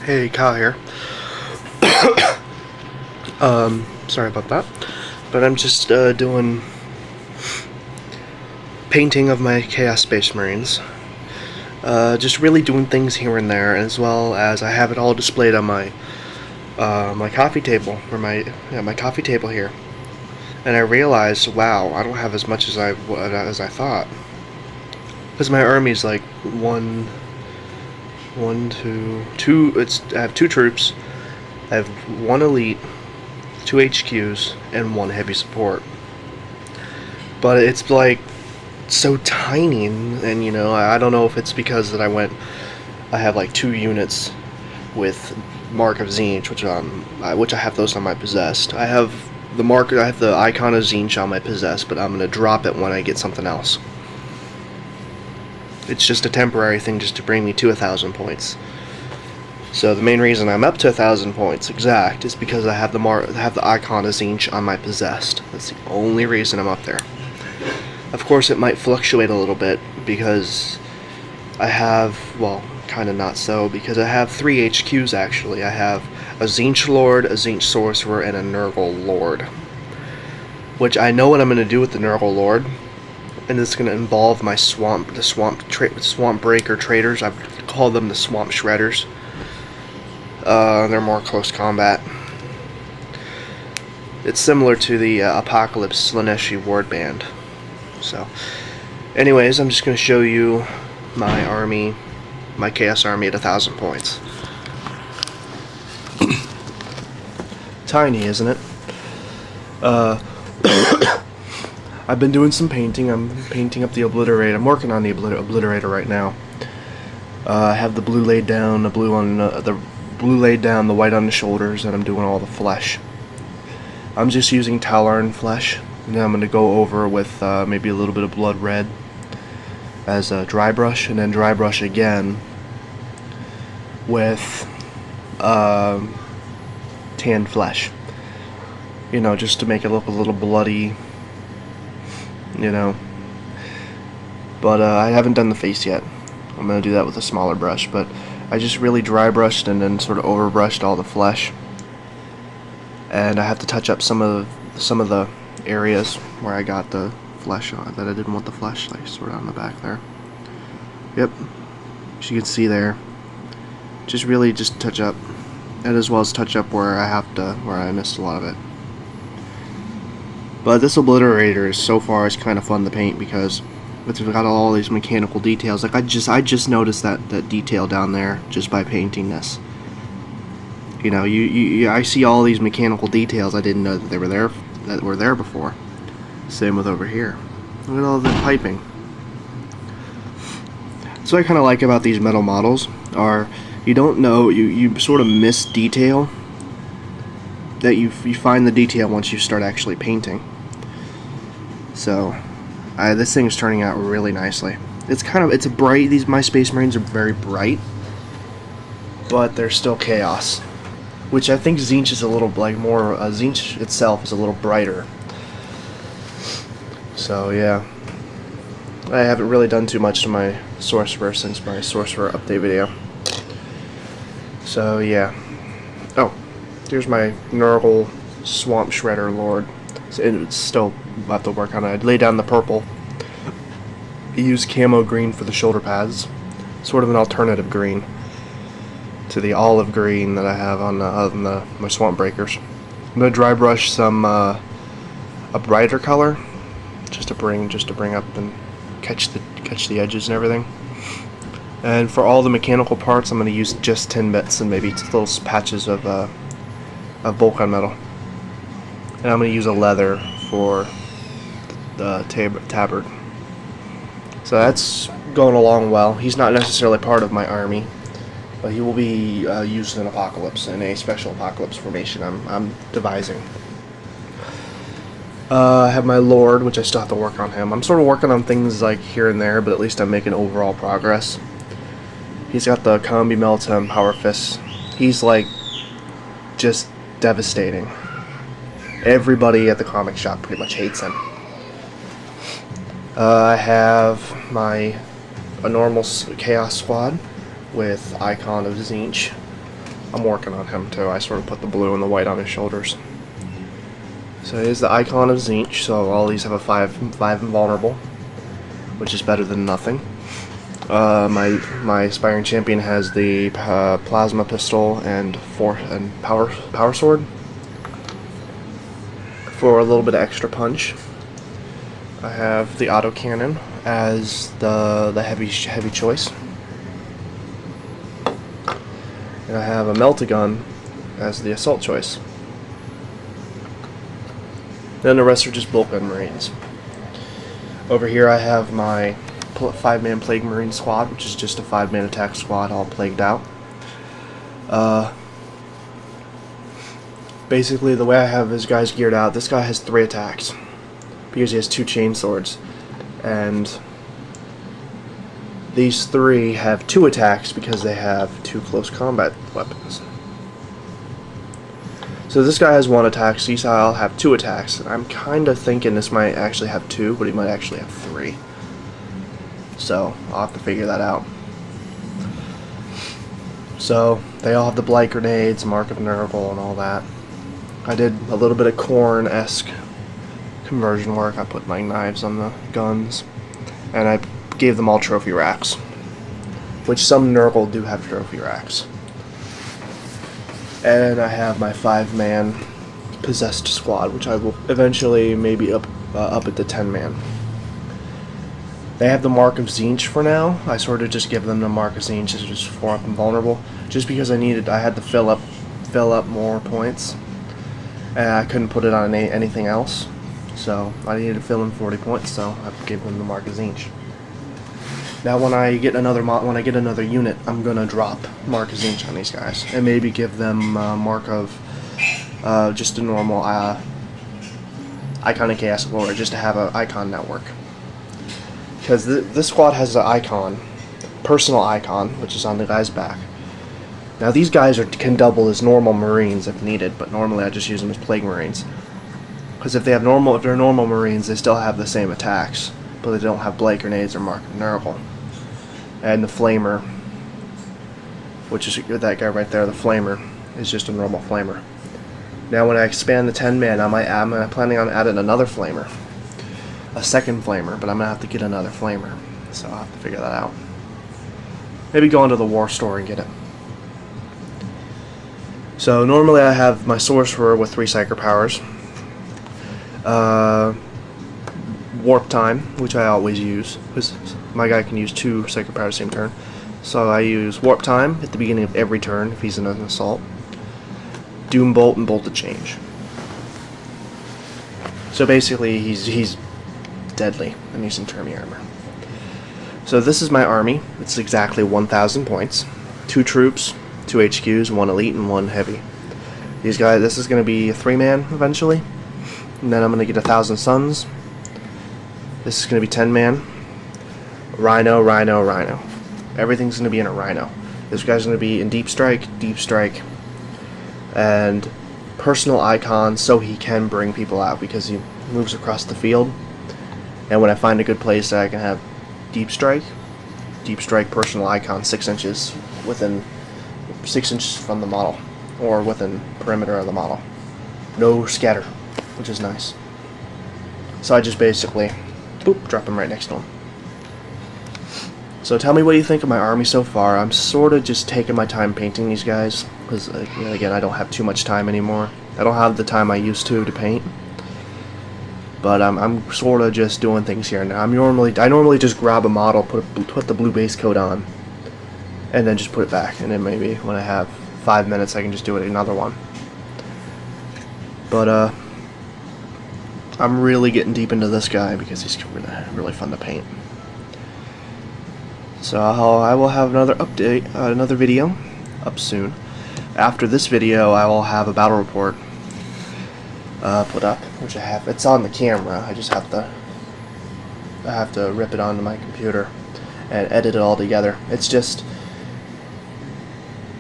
Hey, Kyle here. Sorry about that. But I'm just doing painting of my Chaos Space Marines. Just really doing things here and there, as well as I have it all displayed on my my coffee table, or my coffee table here. And I realized, wow, I don't have as much as I thought, because my army's like two. I have 2 troops. I have 1 elite, 2 HQs, and 1 heavy support. But it's like so tiny, and you know, I don't know if it's because that I have like 2 units with Mark of Tzeentch, which I have those on my Possesed. I have the icon of Tzeentch on my Possesed, but I'm gonna drop it when I get something else. It's just a temporary thing, just to bring me to 1,000 points. So the main reason I'm up to 1,000 points exact is because I have the icon of Tzeentch on my Possesed. That's the only reason I'm up there. Of course, it might fluctuate a little bit because I have, well, kind of not so, because I have 3 HQs actually. I have a Tzeentch Lord, a Tzeentch Sorcerer, and a Nurgle Lord. Which I know what I'm going to do with the Nurgle Lord, and it's going to involve my swamp breaker traders. I call them the swamp shredders. They're more close combat. It's similar to the Apocalypse Slaneshi ward band. So, anyways, I'm just going to show you my army, my Chaos army at 1,000 points. Tiny, isn't it? I've been doing some painting. I'm painting up the Obliterator. I'm working on the Obliterator right now. I have the blue laid down, the blue laid down, the white on the shoulders, and I'm doing all the flesh. I'm just using Talarn flesh, and then I'm going to go over with maybe a little bit of blood red as a dry brush, and then dry brush again with tanned flesh. You know, just to make it look a little bloody. You know, but I haven't done the face yet. I'm going to do that with a smaller brush, but I just really dry brushed and then sort of over brushed all the flesh, and I have to touch up some of the areas where I got the flesh on that I didn't want the flesh, like sort of on the back there. Yep, as you can see there, just really just touch up, and as well as touch up where I missed a lot of it. But this Obliterator so far is kind of fun to paint because it's got all these mechanical details. Like I just noticed that detail down there just by painting this. You know, I see all these mechanical details I didn't know that they were there before. Same with over here. Look at all the piping. So what I kind of like about these metal models are you don't know, you sort of miss detail that you find the detail once you start actually painting. So this thing is turning out really nicely. It's a bright, my Space Marines are very bright, but they're still chaos, which I think Tzeentch is a little like more, Tzeentch itself is a little brighter. So yeah, I haven't really done too much to my Sorcerer since my Sorcerer update video. So yeah. Oh, here's my Nurgle Swamp Shredder Lord. So it's still have to work on it. I'd lay down the purple. I use camo green for the shoulder pads. Sort of an alternative green to the olive green that I have on my swamp breakers. I'm gonna dry brush some a brighter color, just to bring up and catch the edges and everything. And for all the mechanical parts, I'm gonna use just tin bits and maybe little patches of Volcan metal. And I'm going to use a leather for the tabard. So that's going along well. He's not necessarily part of my army, but he will be used in Apocalypse, in a special Apocalypse formation I'm devising. I have my Lord, which I still have to work on him. I'm sort of working on things like here and there, but at least I'm making overall progress. He's got the Combi-Melta and Powerfist. He's like just devastating. Everybody at the comic shop pretty much hates him. I have a normal Chaos squad with Icon of Tzeentch I'm working on him too. I sort of put the blue and the white on his shoulders. So here's the icon of Tzeentch, so all these have a 5 invulnerable, which is better than nothing. My aspiring champion has the plasma pistol and power sword for a little bit of extra punch. I have the Autocannon as the heavy choice, and I have a Meltagun as the assault choice. Then the rest are just bullpen marines. Over here I have my 5-man Plague Marine squad, which is just a 5-man attack squad all plagued out. Basically, the way I have his guys geared out, this guy has 3 attacks because he has 2 chain swords, and these 3 have 2 attacks because they have 2 close combat weapons. So this guy has 1 attack, so I'll have 2 attacks. I'm kind of thinking this might actually have 2, but he might actually have 3. So I'll have to figure that out. So they all have the blight grenades, Mark of Nurgle, and all that. I did a little bit of Khorne-esque conversion work. I put my knives on the guns, and I gave them all trophy racks, which some Nurgle do have trophy racks. And I have my 5-man Possesed squad, which I will eventually maybe up at the 10-man. They have the Mark of Tzeentch for now. I sort of just give them the Mark of Tzeentch as just 4 up invulnerable, just because I had to fill up more points, and I couldn't put it on anything else. So I needed to fill in 40 points, so I gave them the Mark of Tzeentch. Now when I get another unit, I'm gonna drop Mark of Tzeentch on these guys, and maybe give them Mark of just a normal Iconic Chaos Lord, just to have an icon network. Because this squad has an icon, personal icon, which is on the guy's back. Now these guys can double as normal Marines if needed, but normally I just use them as Plague Marines. Because if they're normal Marines, they still have the same attacks, but they don't have Blight Grenades or Mark of Nurgle. And the Flamer, which is that guy right there, the Flamer, is just a normal Flamer. Now when I expand the 10-man, I'm planning on adding another Flamer. A second Flamer, but I'm going to have to get another Flamer. So I'll have to figure that out. Maybe go into the War Store and get it. So normally I have my Sorcerer with 3 Psyker Powers. Warptime, which I always use, because my guy can use 2 Psyker Powers same turn. So I use Warptime at the beginning of every turn if he's in an assault. Doombolt and Bolt of Change. So basically he's deadly and he's in Terminator armor. So this is my army. It's exactly 1,000 points. 2 troops, 2 HQs, 1 elite, and 1 heavy. These guys, this is going to be a 3-man eventually. And then I'm going to get 1,000 Suns. This is going to be 10-man. Rhino, Rhino, Rhino. Everything's going to be in a Rhino. This guy's going to be in Deep Strike, and personal icon so he can bring people out because he moves across the field. And when I find a good place that I can have Deep Strike personal icon 6 inches within 6 inches from the model, or within perimeter of the model. No scatter, which is nice. So I just basically, boop, drop him right next to him. So tell me what you think of my army so far. I'm sort of just taking my time painting these guys, because again, I don't have too much time anymore. I don't have the time I used to paint. But I'm sort of just doing things here now. I normally just grab a model, put the blue base coat on, and then just put it back. And then maybe when I have 5 minutes, I can just do it another one. But I'm really getting deep into this guy because he's really fun to paint. So I will have another update, another video up soon. After this video, I will have a battle report put up, which I have. It's on the camera. I just have to rip it onto my computer and edit it all together. It's just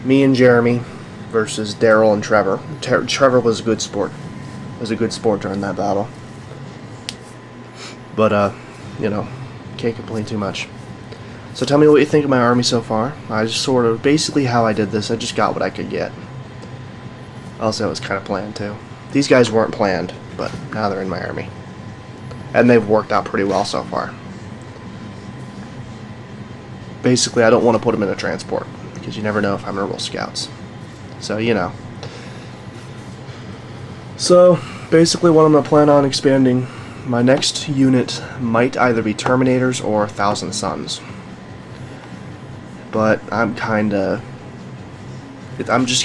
me and Jeremy versus Daryl and Trevor. Trevor was a good sport. Was a good sport during that battle. But you know, can't complain too much. So tell me what you think of my army so far. I just sort of, basically how I did this, I just got what I could get. Also, it was kind of planned too. These guys weren't planned, but now they're in my army. And they've worked out pretty well so far. Basically, I don't want to put them in a transport, because you never know if I'm Nurgle scouts. So, you know. So, basically what I'm going to plan on expanding, my next unit might either be Terminators or 1,000 Suns. But I'm just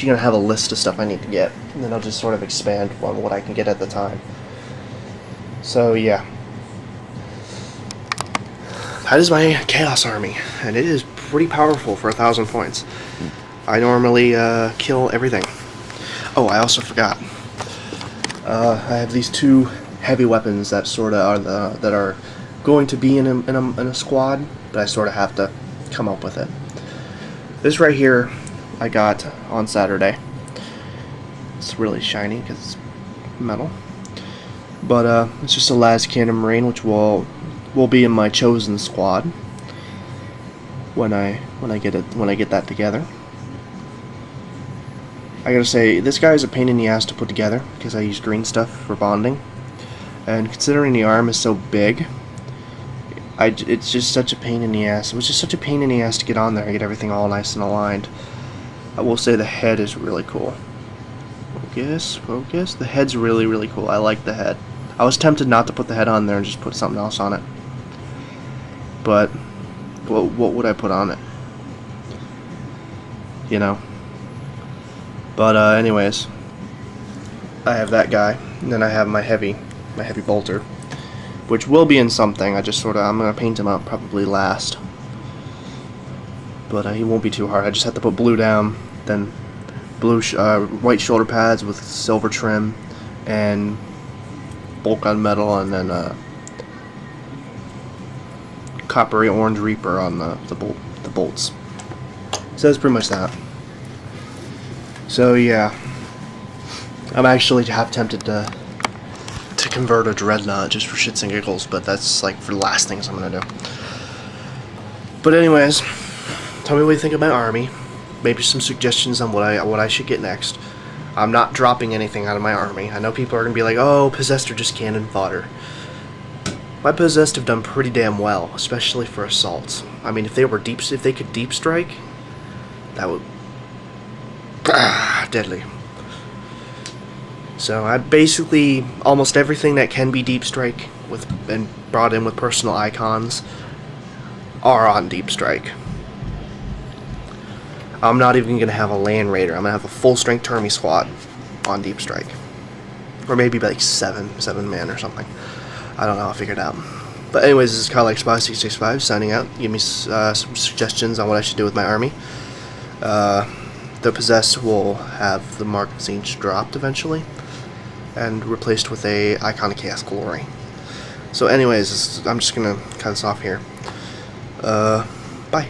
going to have a list of stuff I need to get, and then I'll just sort of expand on what I can get at the time. So, yeah. That is my Chaos Army, and it is pretty powerful for 1,000 points. I normally kill everything. Oh, I also forgot. I have these 2 heavy weapons that sort of are that are going to be in a squad, but I sort of have to come up with it. This right here, I got on Saturday. It's really shiny because it's metal, but it's just a las cannon marine, which will be in my chosen squad when I get that together. I gotta say, this guy is a pain in the ass to put together because I use green stuff for bonding, and considering the arm is so big, it's just such a pain in the ass. It was just such a pain in the ass to get on there and get everything all nice and aligned. I will say the head is really cool. Focus. The head's really, really cool. I like the head. I was tempted not to put the head on there and just put something else on it. But what would I put on it? You know. But anyways, I have that guy, and then I have my heavy bolter, which will be in something. I'm gonna paint him up probably last. But he won't be too hard. I just have to put blue down, then white shoulder pads with silver trim, and bolt gun metal, and then coppery orange reaper on the bolts. So that's pretty much that. So yeah, I'm actually half tempted to convert a dreadnought just for shits and giggles, but that's like for the last things I'm gonna do. But anyways, tell me what you think of my army. Maybe some suggestions on what I should get next. I'm not dropping anything out of my army. I know people are gonna be like, "Oh, Possessed are just cannon fodder." My Possessed have done pretty damn well, especially for assaults. I mean, if they could deep strike, that would deadly. So I basically almost everything that can be deep strike and brought in with personal icons are on deep strike. I'm not even gonna have a land raider. I'm gonna have a full strength Termi squad on deep strike, or maybe like seven men or something. I don't know. I'll figure it out. But anyways, this is Kyle X5665 signing out. Give me some suggestions on what I should do with my army. The Possessed will have the mark Tzeentch dropped eventually, and replaced with a Icon of Chaos Glory. So anyways, I'm just gonna cut this off here. Bye.